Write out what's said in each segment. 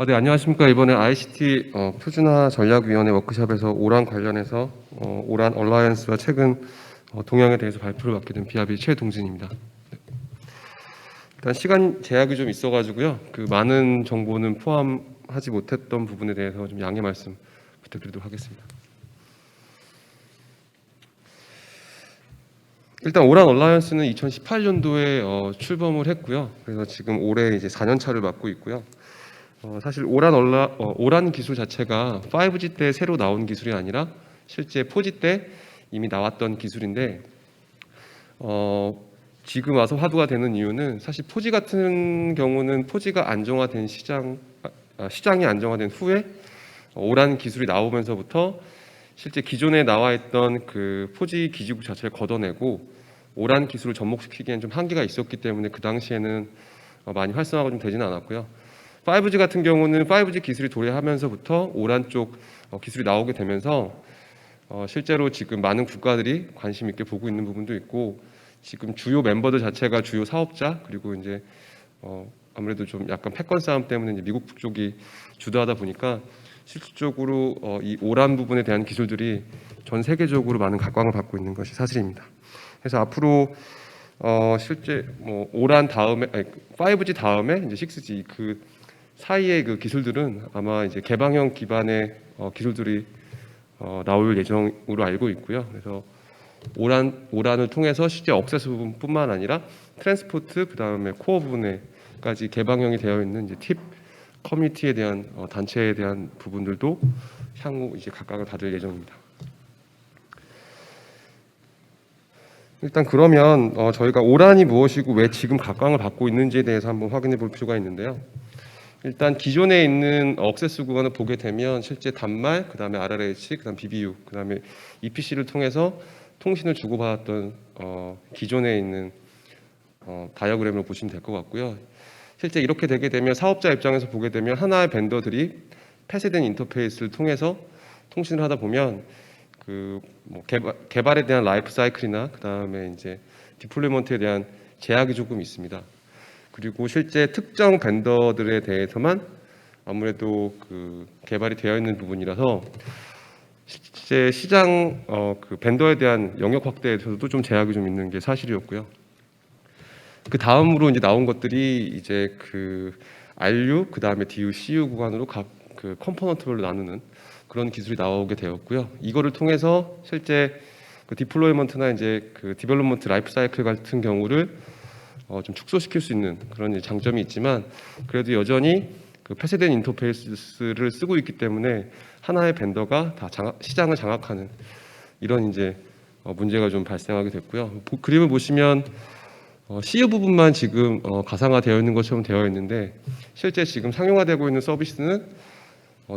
네, 안녕하십니까. 이번에 ICT 표준화 전략위원회 워크숍에서 오란 관련해서 오란 얼라이언스와 최근 동향에 대해서 발표를 맡게 된 비아비 최동진입니다. 일단 시간 제약이 좀 있어가지고요. 그 많은 정보는 포함하지 못했던 부분에 대해서 좀 양해 말씀 부탁드리도록 하겠습니다. 일단 오란 얼라이언스는 2018년도에 출범을 했고요. 그래서 지금 올해 이제 4년 차를 맡고 있고요. 사실 오란 기술 자체가 5G 때 새로 나온 기술이 아니라 실제 4G 때 이미 나왔던 기술인데 지금 와서 화두가 되는 이유는 사실 4G 같은 경우는 4G가 안정화된 시장이 안정화된 후에 오란 기술이 나오면서부터 실제 기존에 나와 있던 그 4G 기지국 자체를 걷어내고 오란 기술을 접목시키기엔 좀 한계가 있었기 때문에 그 당시에는 많이 활성화가 좀 되지는 않았고요. 5G 같은 경우는 5G 기술이 도래하면서부터 오란 쪽 기술이 나오게 되면서 실제로 지금 많은 국가들이 관심 있게 보고 있는 부분도 있고 지금 주요 멤버들 자체가 주요 사업자 그리고 이제 아무래도 좀 약간 패권 싸움 때문에 이제 미국 쪽이 주도하다 보니까 실질적으로 이 오란 부분에 대한 기술들이 전 세계적으로 많은 각광을 받고 있는 것이 사실입니다. 그래서 앞으로 실제 뭐 오란 다음에 5G 다음에 이제 6G 그 사이의 그 기술들은 아마 이제 개방형 기반의 기술들이 나올 예정으로 알고 있고요. 그래서 오란을 통해서 실제 억세스 부분뿐만 아니라 트랜스포트 그다음에 코어 부분에까지 개방형이 되어 있는 이제 팁 커뮤니티에 대한 단체에 대한 부분들도 향후 이제 각광을 받을 예정입니다. 일단 그러면 저희가 오란이 무엇이고 왜 지금 각광을 받고 있는지에 대해서 한번 확인해 볼 필요가 있는데요. 일단 기존에 있는 억세스 구간을 보게 되면 실제 단말, 그다음에 RRH, 그다음 BBU, 그다음에 EPC를 통해서 통신을 주고받았던 기존에 있는 다이어그램을 보시면 될 것 같고요. 실제 이렇게 되게 되면 사업자 입장에서 보게 되면 하나의 벤더들이 폐쇄된 인터페이스를 통해서 통신을 하다 보면 뭐 개발에 대한 라이프 사이클이나 그다음에 이제 디플로이먼트에 대한 제약이 조금 있습니다. 그리고 실제 특정 벤더들에 대해서만 아무래도 그 개발이 되어 있는 부분이라서 실제 시장 그 벤더에 대한 영역 확대에서도 좀 제약이 좀 있는 게 사실이었고요. 그 다음으로 이제 나온 것들이 이제 그 RU 그다음에 DU, CU 구간으로 각 그 컴포넌트별로 나누는 그런 기술이 나오게 되었고요. 이거를 통해서 실제 그 디플로이먼트나 이제 그 디벨롭먼트 라이프 사이클 같은 경우를 좀 축소시킬 수 있는 그런 장점이 있지만 그래도 여전히 그 폐쇄된 인터페이스를 쓰고 있기 때문에 하나의 벤더가 다 시장을 장악하는 이런 이제 문제가 좀 발생하게 됐고요. 그림을 보시면 CU 부분만 지금 가상화되어 있는 것처럼 되어 있는데 실제 지금 상용화되고 있는 서비스는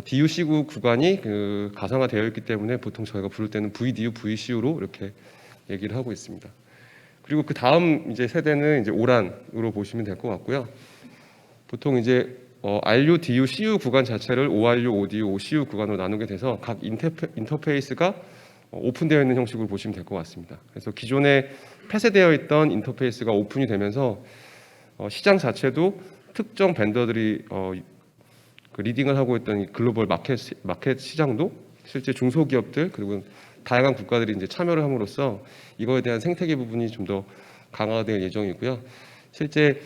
DU-CU 구간이 그 가상화되어 있기 때문에 보통 저희가 부를 때는 VDU, VCU로 이렇게 얘기를 하고 있습니다. 그리고 그 다음 이제 세대는 이제 오란으로 보시면 될 것 같고요. 보통 이제 RU, DU, CU 구간 자체를 ORU, ODU, OCU 구간으로 나누게 돼서 각 인터페이스가 오픈되어 있는 형식으로 보시면 될 것 같습니다. 그래서 기존에 폐쇄되어 있던 인터페이스가 오픈이 되면서 시장 자체도 특정 벤더들이 그 리딩을 하고 있던 이 글로벌 마켓 시장도 실제 중소기업들 그리고 다양한 국가들이 이제 참여를 함으로써 이거에 대한 생태계 부분이 좀 더 강화될 예정이고요. 실제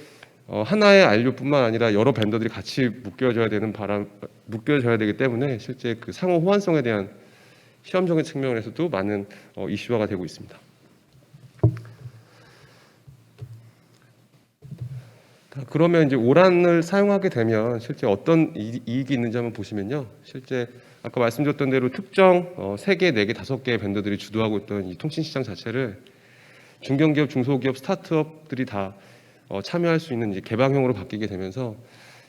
하나의 RU뿐만 아니라 여러 벤더들이 같이 묶여져야 되기 때문에 실제 그 상호 호환성에 대한 시험적인 측면에서도 많은 이슈화가 되고 있습니다. 그러면 이제 오란을 사용하게 되면 실제 어떤 이익이 있는지 한번 보시면요. 실제 아까 말씀드렸던 대로 특정 3개, 4개, 5개의 벤더들이 주도하고 있던 이 통신 시장 자체를 중견기업, 중소기업, 스타트업들이 다 참여할 수 있는 이제 개방형으로 바뀌게 되면서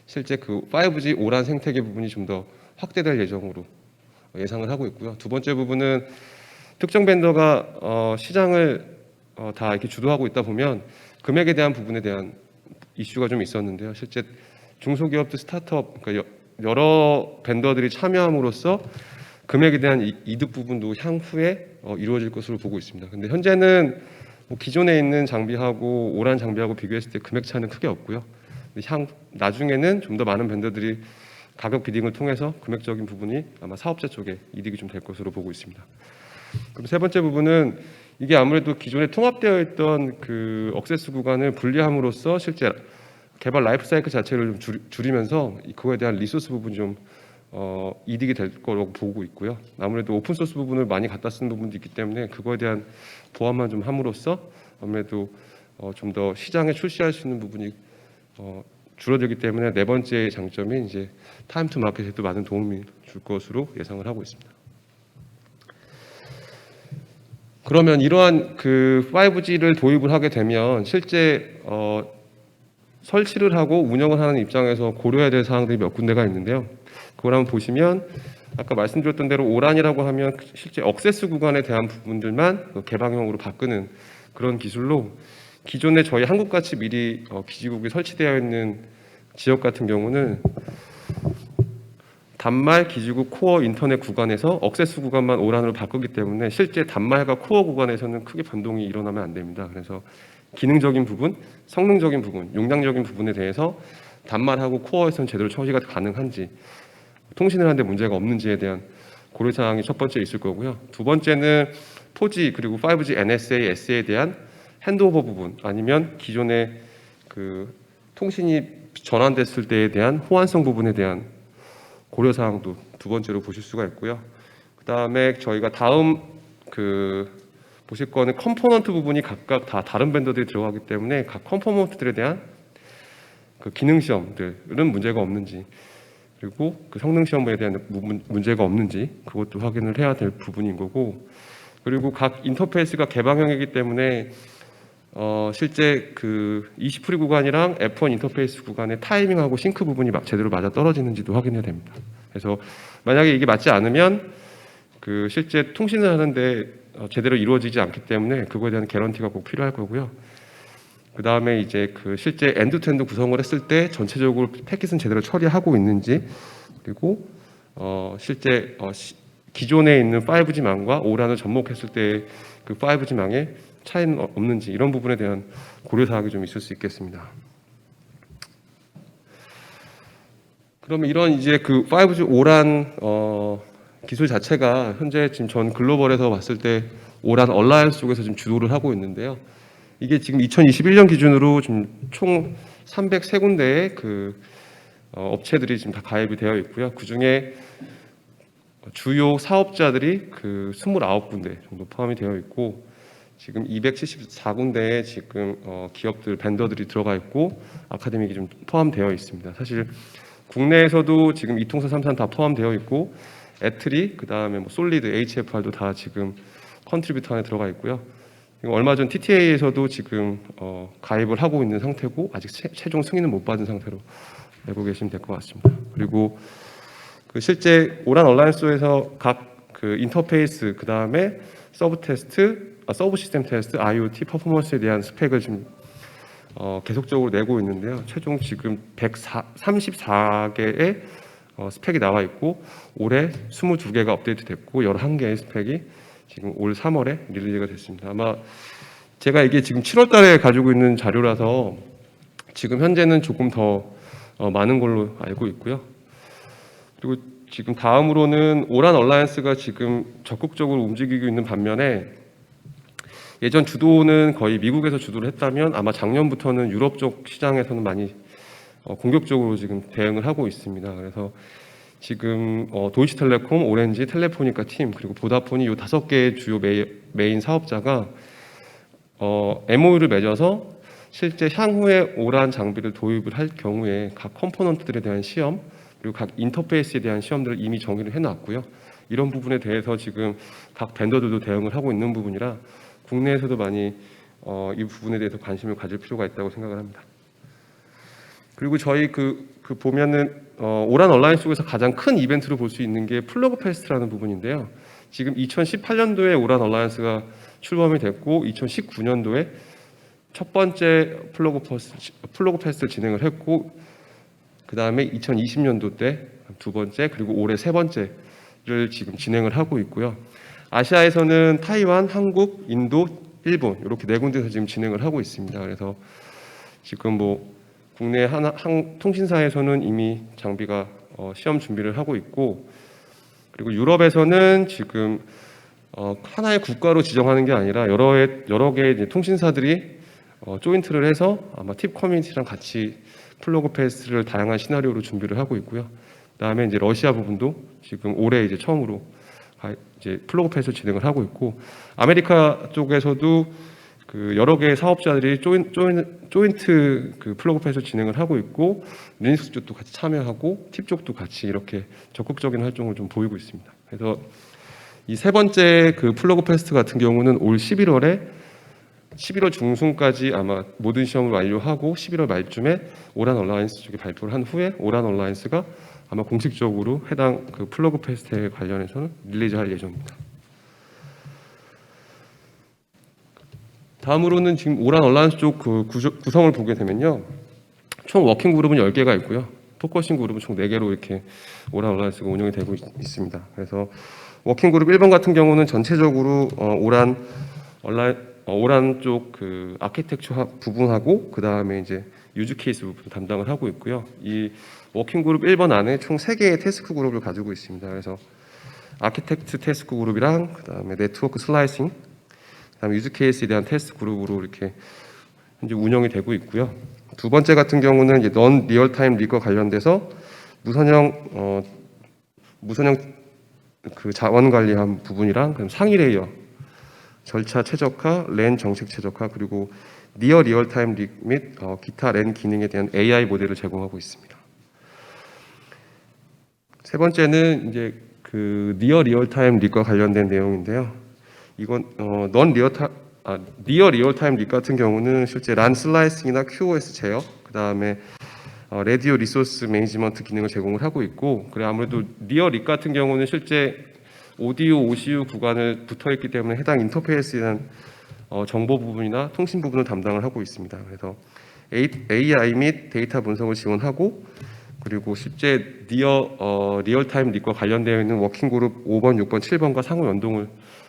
실제 그 5G 오란 생태계 부분이 좀 더 확대될 예정으로 예상을 하고 있고요. 두 번째 부분은 특정 벤더가 시장을 다 이렇게 주도하고 있다 보면 금액에 대한 부분에 대한 이슈가 좀 있었는데요. 실제 중소기업들 스타트업 그러니까 여러 벤더들이 참여함으로써 금액에 대한 이득 부분도 향후에 이루어질 것으로 보고 있습니다. 근데 현재는 뭐 기존에 있는 장비하고 오란 장비하고 비교했을 때 금액 차는 크게 없고요. 나중에는 좀 더 많은 벤더들이 가격 비딩을 통해서 금액적인 부분이 아마 사업자 쪽에 이득이 좀 될 것으로 보고 있습니다. 그럼 세 번째 부분은 이게 아무래도 기존에 통합되어 있던 그 억세스 구간을 분리함으로써 실제 개발 라이프 사이클 자체를 좀 줄이면서 그거에 대한 리소스 부분이 좀 이득이 될 거라고 보고 있고요. 아무래도 오픈 소스 부분을 많이 갖다 쓰는 부분도 있기 때문에 그거에 대한 보완만 좀 함으로써 아무래도 좀 더 시장에 출시할 수 있는 부분이 줄어들기 때문에 네 번째 장점이 이제 타임 투 마켓에도 많은 도움이 줄 것으로 예상을 하고 있습니다. 그러면 이러한 그 5G를 도입을 하게 되면 실제 설치를 하고 운영을 하는 입장에서 고려해야 될 사항들이 몇 군데가 있는데요. 그걸 한번 보시면 아까 말씀드렸던 대로 오란이라고 하면 실제 억세스 구간에 대한 부분들만 개방형으로 바꾸는 그런 기술로 기존에 저희 한국같이 미리 기지국이 설치되어 있는 지역 같은 경우는 단말 기지국 코어 인터넷 구간에서 억세스 구간만 오란으로 바꾸기 때문에 실제 단말과 코어 구간에서는 크게 변동이 일어나면 안 됩니다. 그래서 기능적인 부분, 성능적인 부분, 용량적인 부분에 대해서 단말하고 코어에서는 제대로 처리가 가능한지, 통신을 하는데 문제가 없는지에 대한 고려사항이 첫 번째 있을 거고요. 두 번째는 4G 그리고 5G NSA, SA에 대한 핸드오버 부분, 아니면 기존의 그 통신이 전환됐을 때에 대한 호환성 부분에 대한 고려사항도 두 번째로 보실 수가 있고요. 그 다음에 저희가 다음 보실 거는 컴포넌트 부분이 각각 다 다른 벤더들이 들어가기 때문에 각 컴포넌트들에 대한 그 기능 시험들은 문제가 없는지, 그리고 그 성능 시험에 대한 문제가 없는지 그것도 확인을 해야 될 부분인 거고, 그리고 각 인터페이스가 개방형이기 때문에 실제 그 20프리 구간이랑 F1 인터페이스 구간의 타이밍하고 싱크 부분이 제대로 맞아 떨어지는지도 확인해야 됩니다. 그래서 만약에 이게 맞지 않으면 그 실제 통신을 하는데 제대로 이루어지지 않기 때문에 그거에 대한 개런티가 꼭 필요할 거고요. 그 다음에 이제 그 실제 엔드투엔드 구성을 했을 때 전체적으로 패킷은 제대로 처리하고 있는지, 그리고 실제 기존에 있는 5G망과 오란을 접목했을 때 그 5G망에 차이는 없는지, 이런 부분에 대한 고려사항이 좀 있을 수 있겠습니다. 그러면 이런 이제 그 5G 오란 기술 자체가 현재 지금 전 글로벌에서 봤을 때 오란 얼라이언스 쪽에서 지금 주도를 하고 있는데요. 이게 지금 2021년 기준으로 지금 총 303군데의 그 업체들이 지금 다 가입이 되어 있고요. 그 중에 주요 사업자들이 그 29군데 정도 포함이 되어 있고, 지금 274군데의 지금 기업들, 벤더들이 들어가 있고 아카데믹이 좀 포함되어 있습니다. 사실 국내에서도 지금 이통사 3산 다 포함되어 있고, 애트리, 그 다음에 뭐 솔리드, HFR도 다 지금 컨트리뷰터 안에 들어가 있고요. 얼마 전 TTA에서도 지금 가입을 하고 있는 상태고, 아직 최종 승인은 못 받은 상태로 알고 계시면 될 것 같습니다. 그리고 그 실제 오란 얼라이언스에서 각 그 인터페이스, 그 다음에 서브 시스템 테스트, IoT 퍼포먼스에 대한 스펙을 지금 계속적으로 내고 있는데요. 최종 지금 134개의 스펙이 나와 있고, 올해 22개가 업데이트 됐고 11개의 스펙이 지금 올 3월에 릴리즈가 됐습니다. 아마 제가 이게 지금 7월 달에 가지고 있는 자료라서 지금 현재는 조금 더 많은 걸로 알고 있고요. 그리고 지금 다음으로는 오란 얼라이언스가 지금 적극적으로 움직이고 있는 반면에, 예전 주도는 거의 미국에서 주도를 했다면 아마 작년부터는 유럽 쪽 시장에서는 많이 공격적으로 지금 대응을 하고 있습니다. 그래서 지금 도이치텔레콤, 오렌지, 텔레포니카 팀, 그리고 보다폰이 이 5개의 주요 메인 사업자가 MOU를 맺어서 실제 향후에 오란 장비를 도입을 할 경우에 각 컴포넌트들에 대한 시험, 그리고 각 인터페이스에 대한 시험들을 이미 정의를 해놨고요. 이런 부분에 대해서 지금 각 벤더들도 대응을 하고 있는 부분이라 국내에서도 많이 이 부분에 대해서 관심을 가질 필요가 있다고 생각을 합니다. 그리고 저희 보면은 오란 얼라이언스 쪽에서 가장 큰 이벤트로 볼 수 있는 게 플러그 페스트라는 부분인데요. 지금 2018년도에 오란 얼라이언스가 출범이 됐고, 2019년도에 첫 번째 플러그 페스트를 진행을 했고, 그 다음에 2020년도 때 두 번째, 그리고 올해 세 번째를 지금 진행을 하고 있고요. 아시아에서는 타이완, 한국, 인도, 일본 이렇게 네 군데에서 지금 진행을 하고 있습니다. 그래서 지금 뭐 국내 통신사에서는 이미 장비가 시험 준비를 하고 있고, 그리고 유럽에서는 지금 하나의 국가로 지정하는 게 아니라 여러 개의 이제 통신사들이 조인트를 해서 아마 팁 커뮤니티랑 같이 플러그 페스트를 다양한 시나리오로 준비를 하고 있고요. 그다음에 이제 러시아 부분도 지금 올해 이제 처음으로 이제 플러그 페스트 진행을 하고 있고, 아메리카 쪽에서도 그 여러 개의 사업자들이 조인트 그 플러그 페스트 진행을 하고 있고, 리눅스 쪽도 같이 참여하고 팁 쪽도 같이 이렇게 적극적인 활동을 좀 보이고 있습니다. 그래서 이 세 번째 그 플러그 페스트 같은 경우는 올 11월 중순까지 아마 모든 시험을 완료하고 11월 말쯤에 오란 얼라이언스 쪽에 발표를 한 후에 오란 얼라이언스가 아마 공식적으로 해당 그 플러그 페스트에 관련해서는 릴리즈할 예정입니다. 다음으로는 지금 오란 얼라이언스 쪽 그 구성을 보게 되면요, 총 워킹 그룹은 10개가 있고요, 포커싱 그룹은 총 4개로 이렇게 오란 얼라이언스가 운영이 되고 있습니다. 그래서 워킹 그룹 1번 같은 경우는 전체적으로 오란 쪽 그 아키텍처 부분하고 그 다음에 이제 유즈 케이스 부분 담당을 하고 있고요. 이 워킹 그룹 1번 안에 총 3개의 태스크 그룹을 가지고 있습니다. 그래서 아키텍트 태스크 그룹이랑 그 다음에 네트워크 슬라이싱, 그 다음에 유즈 케이스에 대한 테스트 그룹으로 이렇게 현재 운영이 되고 있고요. 두 번째 같은 경우는 이제 넌 리얼타임 리그와 관련돼서 무선형 그 자원 관리한 부분이랑 그럼 상위 레이어 절차 최적화, 랜 정책 최적화, 그리고 니어 리얼타임 릭 및 기타 랜 기능에 대한 AI 모델을 제공하고 있습니다. 세 번째는 이제 그 니어 리얼타임 릭과 관련된 내용인데요. 이건 니어 리얼타임 릭 같은 경우는 실제 란 슬라이싱이나 QoS 제어, 그 다음에 라디오 리소스 매니지먼트 기능을 제공을 하고 있고, 그래 아무래도 니어 릭 같은 경우는 실제 오디오, OCU 구간을 붙어있기 때문에 해당 인터페이스에 대한 정보 부분이나 통신 부분을 담당을 하고 있습니다. 그래서 AI 및 데이터 분석을 지원하고, 그리고 실제 리얼타임 릭과 관련되어 있는 워킹그룹 5번, 6번, 7번과 상호 연동을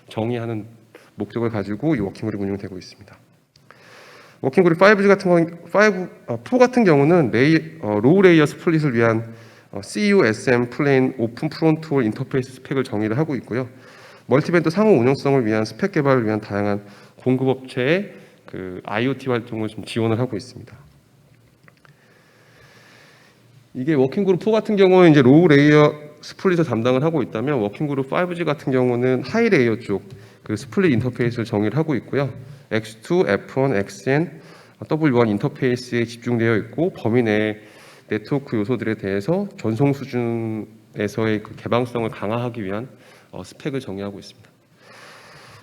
정의하는 목적을 가지고 이 워킹그룹이 운영되고 있습니다. 워킹그룹 5G 같은 4 같은 경우는 로우 레이어 스플릿을 위한 CUSM 플레인 오픈 프론트홀 인터페이스 스펙을 정의를 하고 있고요. 멀티밴드 상호 운영성을 위한 스펙 개발을 위한 다양한 공급업체의 그 IoT 활동을 좀 지원을 하고 있습니다. 이게 워킹그룹 4 같은 경우는 이제 로우 레이어 스플릿을 담당을 하고 있다면, 워킹그룹 5G 같은 경우는 하이 레이어 쪽 그 스플릿 인터페이스를 정의를 하고 있고요. X2, F1, XN, W1 인터페이스에 집중되어 있고, 범위 내의 네트워크 요소들에 대해서 전송 수준에서의 그 개방성을 강화하기 위한 스펙을 정의하고 있습니다.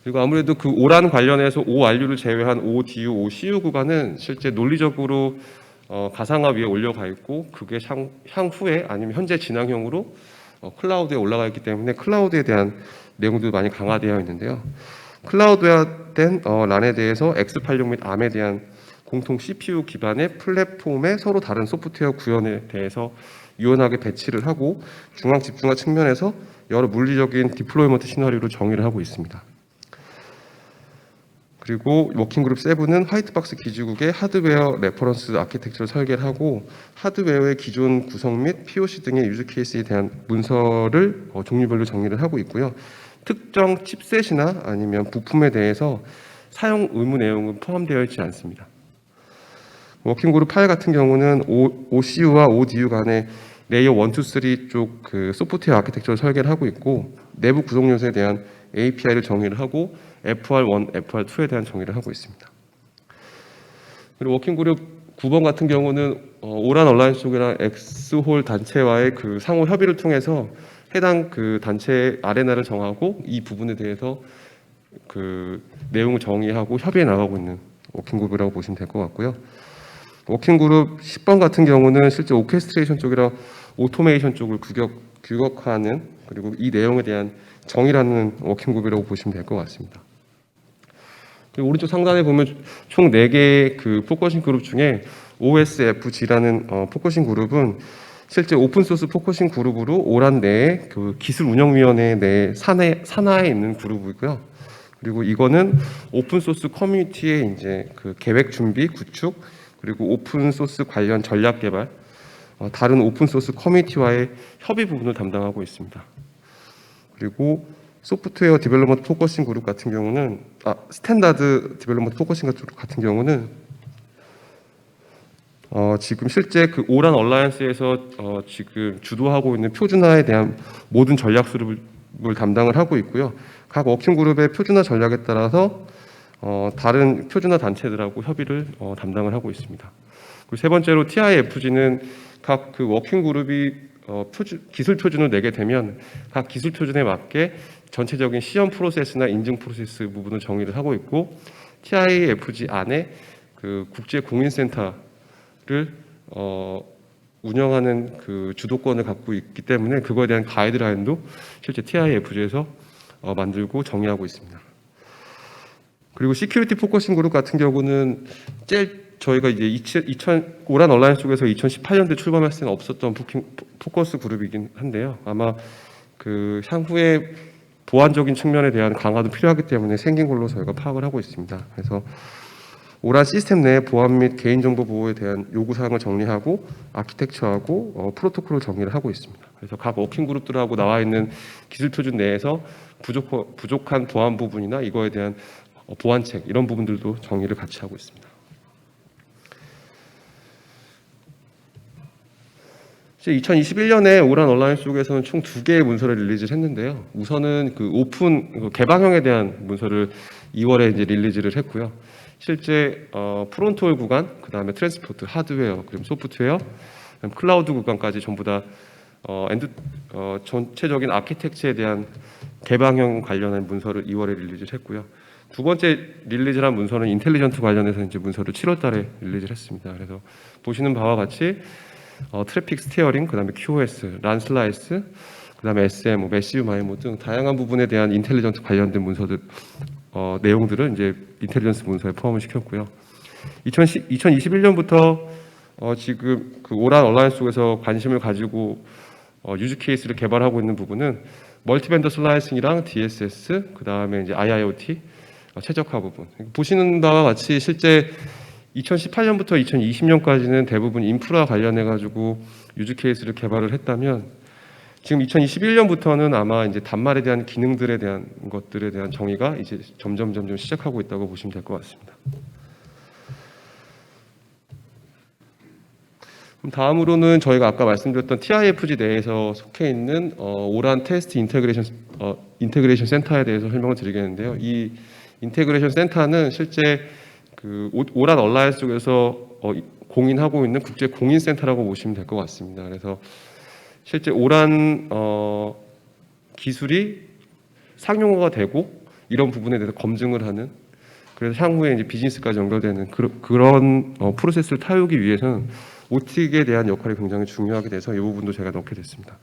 그리고 아무래도 그 오란 관련해서 ORU를 제외한 ODU, OCU 구간은 실제 논리적으로 가상화 위에 올려가 있고, 그게 향후에 아니면 현재 진행형으로 클라우드에 올라가 있기 때문에 클라우드에 대한 내용도 많이 강화되어 있는데요. 클라우드화된 란에 대해서 X86 및 ARM에 대한 공통 CPU 기반의 플랫폼의 서로 다른 소프트웨어 구현에 대해서 유연하게 배치를 하고, 중앙 집중화 측면에서 여러 물리적인 디플로이먼트 시나리오를 정의를 하고 있습니다. 그리고 워킹그룹 7은 화이트박스 기지국의 하드웨어 레퍼런스 아키텍처를 설계를 하고, 하드웨어의 기존 구성 및 POC 등의 유즈 케이스에 대한 문서를 종류별로 정리를 하고 있고요. 특정 칩셋이나 아니면 부품에 대해서 사용 의무 내용은 포함되어 있지 않습니다. 워킹그룹 8 같은 경우는 OCU와 ODU 간의 레이어 1, 2, 3 쪽 그 소프트웨어 아키텍처를 설계를 하고 있고, 내부 구성 요소에 대한 API를 정의를 하고 FR1, FR2에 대한 정의를 하고 있습니다. 그리고 워킹그룹 9번 같은 경우는 오란 얼라이언스 쪽이랑 엑스홀 단체와의 그 상호 협의를 통해서 해당 그 단체의 아레나를 정하고 이 부분에 대해서 그 내용을 정의하고 협의해 나가고 있는 워킹그룹이라고 보시면 될 것 같고요. 워킹그룹 10번 같은 경우는 실제 오케스트레이션 쪽이랑 오토메이션 쪽을 규격화하는, 그리고 이 내용에 대한 정의라는 워킹그룹이라고 보시면 될 것 같습니다. 그리고 오른쪽 상단에 보면 총 4개의 그 포커싱 그룹 중에 OSFG라는 포커싱 그룹은 실제 오픈소스 포커싱 그룹으로 오란 내에 그 기술운영위원회 내 산하에 있는 그룹이고요. 그리고 이거는 오픈소스 커뮤니티의 이제 그 계획 준비, 구축, 그리고 오픈소스 관련 전략 개발, 다른 오픈소스 커뮤니티와의 협의 부분을 담당하고 있습니다. 그리고 소프트웨어 디벨롭먼트 포커싱 그룹 같은 경우는 스탠다드 디벨롭먼트 포커싱 그룹 같은 경우는 지금 실제 그 오란 얼라이언스에서 지금 주도하고 있는 표준화에 대한 모든 전략 수립을 담당을 하고 있고요. 각 워킹 그룹의 표준화 전략에 따라서 다른 표준화 단체들하고 협의를 담당을 하고 있습니다. 그리고 세 번째로 TIFG는 각 그 워킹 그룹이 기술 표준을 내게 되면 각 기술 표준에 맞게 전체적인 시험 프로세스나 인증 프로세스 부분을 정의를 하고 있고, TIFG 안에 그 국제 공인센터를 운영하는 그 주도권을 갖고 있기 때문에 그거에 대한 가이드라인도 실제 TIFG에서 만들고 정의하고 있습니다. 그리고 시큐리티 포커싱 그룹 같은 경우는 저희가 이제 오란 얼라이언스 쪽에서 2018년도에 출범했을 때는 없었던 포커스 그룹이긴 한데요. 아마 그 향후에 보안적인 측면에 대한 강화도 필요하기 때문에 생긴 걸로 저희가 파악을 하고 있습니다. 그래서 오란 시스템 내 보안 및 개인정보 보호에 대한 요구사항을 정리하고 아키텍처하고 프로토콜을 정리를 하고 있습니다. 그래서 각 워킹 그룹들하고 나와 있는 기술 표준 내에서 부족한 보안 부분이나 이거에 대한 보안책 이런 부분들도 정의를 같이 하고 있습니다. 2021년에 오란 얼라이언스 쪽에서는 총 2개의 문서를 릴리즈를 했는데요. 우선은 그 오픈 개방형에 대한 문서를 2월에 이제 릴리즈를 했고요. 실제 프론트홀 구간, 그 다음에 트랜스포트, 하드웨어, 그리고 소프트웨어, 클라우드 구간까지 전부 다 전체적인 아키텍처에 대한 개방형 관련한 문서를 2월에 릴리즈를 했고요. 두 번째 릴리즈한 문서는 인텔리전트 관련해서 이제 문서를 7월달에 릴리즈를 했습니다. 그래서 보시는 바와 같이 트래픽 스티어링, 그다음에 QoS, 란 슬라이스, 그다음에 SM, 매시브 마이모 등 다양한 부분에 대한 인텔리전트 관련된 문서들 내용들을 이제 인텔리전스 문서에 포함을 시켰고요. 2021년부터 지금 그 오란 얼라이언스 쪽에서 관심을 가지고 유즈 케이스를 개발하고 있는 부분은 멀티벤더 슬라이싱이랑 DSS, 그다음에 이제 IIoT 최적화 부분. 보시는 바와 같이 실제 2018년부터 2020년까지는 대부분 인프라 관련해 가지고 유즈 케이스를 개발을 했다면, 지금 2021년부터는 아마 이제 단말에 대한 기능들에 대한 것들에 대한 정의가 이제 점점 시작하고 있다고 보시면 될 것 같습니다. 그럼 다음으로는 저희가 아까 말씀드렸던 TIFG 내에서 속해 있는 오란 테스트 인테그레이션 센터에 대해서 설명을 드리겠는데요. 이 인테그레이션 센터는 실제 그 오란 얼라이언스 쪽에서 공인하고 있는 국제 공인센터라고 보시면 될 것 같습니다. 그래서 실제 오란 기술이 상용화가 되고 이런 부분에 대해서 검증을 하는, 그래서 향후에 이제 비즈니스까지 연결되는 그런 프로세스를 타우기 위해서는 OTIC에 대한 역할이 굉장히 중요하게 돼서 이 부분도 제가 넣게 됐습니다.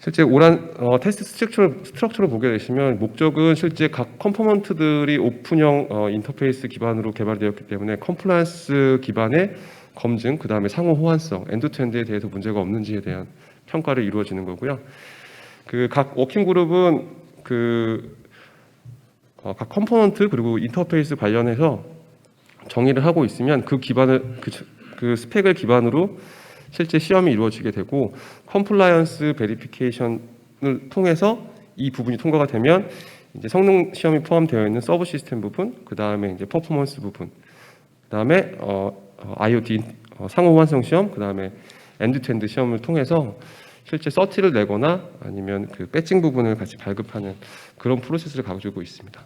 실제 오란 테스트 스트럭처를 보게 되시면 목적은 실제 각 컴포넌트들이 오픈형 인터페이스 기반으로 개발되었기 때문에 컴플라이언스 기반의 검증, 그 다음에 상호 호환성, 엔드투엔드에 대해서 문제가 없는지에 대한 평가를 이루어지는 거고요. 그 각 워킹 그룹은 각 컴포넌트 그리고 인터페이스 관련해서 정의를 하고 있으면 그 기반을 그 스펙을 기반으로 실제 시험이 이루어지게 되고, 컴플라이언스 베리피케이션을 통해서 이 부분이 통과가 되면 이제 성능 시험이 포함되어 있는 서브 시스템 부분, 그 다음에 이제 퍼포먼스 부분, 그 다음에 IoT 상호 호환성 시험, 그 다음에 엔드투엔드 시험을 통해서 실제 서티를 내거나 아니면 그 배칭 부분을 같이 발급하는 그런 프로세스를 가지고 있습니다.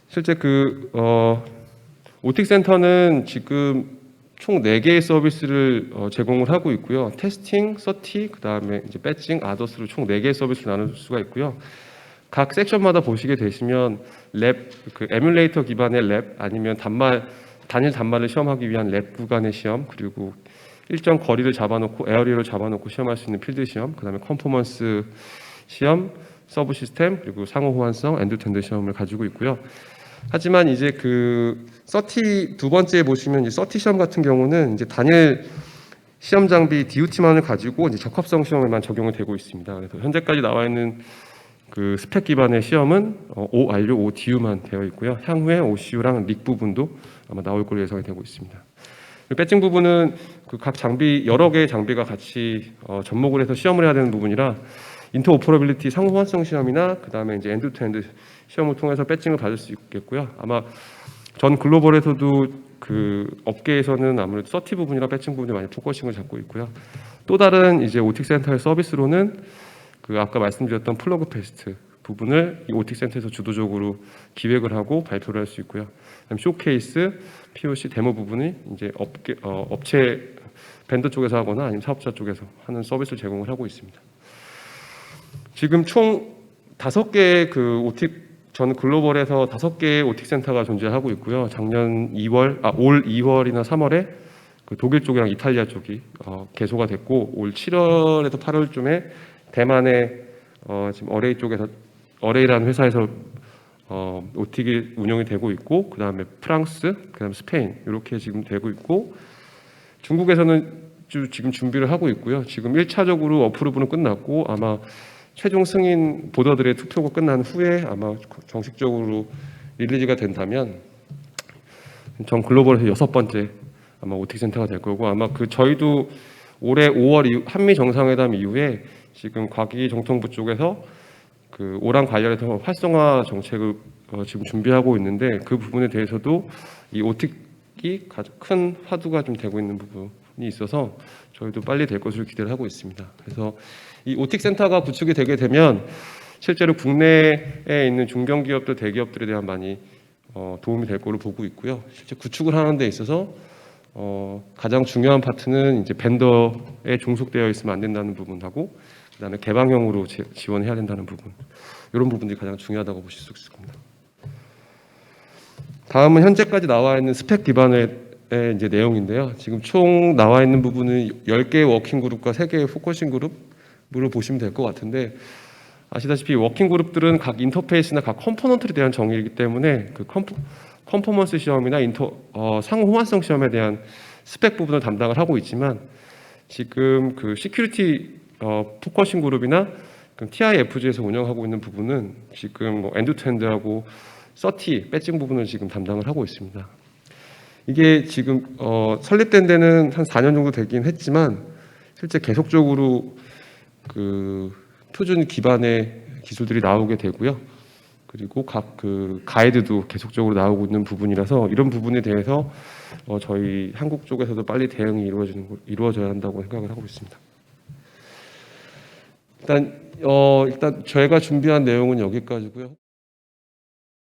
실제 오틱 센터는 지금 총 4개의 서비스를 제공을 하고 있고요. 테스팅, 서티, 그 다음에 이제 배칭, 아더스로 총 4개의 서비스를 나눌 수가 있고요. 각 섹션마다 보시게 되시면 랩, 그 에뮬레이터 기반의 랩, 아니면 단일 단말을 시험하기 위한 랩 구간의 시험, 그리고 일정 거리를 잡아놓고 에어리어를 잡아놓고 시험할 수 있는 필드 시험, 그 다음에 컨포먼스 시험, 서브 시스템, 그리고 상호 호환성, 엔드투엔드 시험을 가지고 있고요. 하지만 이제 그 서티 두 번째 보시면 이제 서티 시험 같은 경우는 이제 단일 시험 장비 DUT만을 가지고 이제 적합성 시험에만 적용이 되고 있습니다. 그래서 현재까지 나와 있는 그 스펙 기반의 시험은 ORU, ODU만 되어 있고요. 향후에 OCU랑 릭 부분도 아마 나올 걸로 예상이 되고 있습니다. 배칭 부분은 그 각 장비 여러 개의 장비가 같이 접목을 해서 시험을 해야 되는 부분이라 인터오퍼러빌리티 상호 호환성 시험이나 그 다음에 이제 엔드-투-엔드 시험을 통해서 배칭을 받을 수 있겠고요. 아마 전 글로벌에서도 그 업계에서는 아무래도 서티 부분이랑 배칭 부분이 많이 포커싱을 잡고 있고요. 또 다른 이제 오틱 센터의 서비스로는 그 아까 말씀드렸던 플러그 페스트 부분을 이 오틱 센터에서 주도적으로 기획을 하고 발표를 할 수 있고요. 그다음 쇼케이스, POC 데모 부분이 이제 업체 벤더 쪽에서 하거나 아니면 사업자 쪽에서 하는 서비스를 제공을 하고 있습니다. 지금 총 5개의 그 오틱 전 글로벌에서 5개의 오틱 센터가 존재하고 있고요. 올 2월이나 3월에 그 독일 쪽이랑 이탈리아 쪽이 개소가 됐고 올 7월에서 8월쯤에 대만의 지금 어레이라는 회사에서 오틱이 운영이 되고 있고 그 다음에 프랑스, 그 다음에 스페인 이렇게 지금 되고 있고 중국에서는 지금 준비를 하고 있고요. 지금 1차적으로 어프로브는 끝났고 아마 최종 승인 보더들의 투표가 끝난 후에 아마 정식적으로 릴리즈가 된다면 전 글로벌에서 6번째 아마 오틱 센터가 될 거고 아마 그 저희도 올해 5월 한미 정상회담 이후에 지금 과기정통부 쪽에서 그 오랑 관련해서 활성화 정책을 지금 준비하고 있는데 그 부분에 대해서도 이 오틱이 가장 큰 화두가 좀 되고 있는 부분이 있어서 저희도 빨리 될 것으로 기대를 하고 있습니다. 그래서 이 오틱 센터가 구축이 되게 되면 실제로 국내에 있는 중견기업들, 대기업들에 대한 많이 도움이 될 거로 보고 있고요. 실제 구축을 하는 데 있어서 가장 중요한 파트는 이제 벤더에 종속되어 있으면 안 된다는 부분하고 그다음에 개방형으로 지원해야 된다는 부분 이런 부분들이 가장 중요하다고 보실 수 있습니다. 다음은 현재까지 나와 있는 스펙 기반의 이제 내용인데요. 지금 총 나와 있는 부분은 10개의 워킹 그룹과 3개의 포커싱 그룹으로 보시면 될 것 같은데 아시다시피 워킹 그룹들은 각 인터페이스나 각 컴포넌트에 대한 정의이기 때문에 그 컨포먼스 시험이나 상호 호환성 시험에 대한 스펙 부분을 담당을 하고 있지만 지금 그 시큐리티 포커싱 그룹이나 TIFG에서 운영하고 있는 부분은 지금 뭐 엔드투엔드하고 서티 배칭 부분을 지금 담당을 하고 있습니다. 이게 지금 설립된 데는 한 4년 정도 되긴 했지만 실제 계속적으로 그 표준 기반의 기술들이 나오게 되고요. 그리고 각 그 가이드도 계속적으로 나오고 있는 부분이라서 이런 부분에 대해서 저희 한국 쪽에서도 빨리 대응이 이루어져야 한다고 생각을 하고 있습니다. 일단 저희가 준비한 내용은 여기까지고요.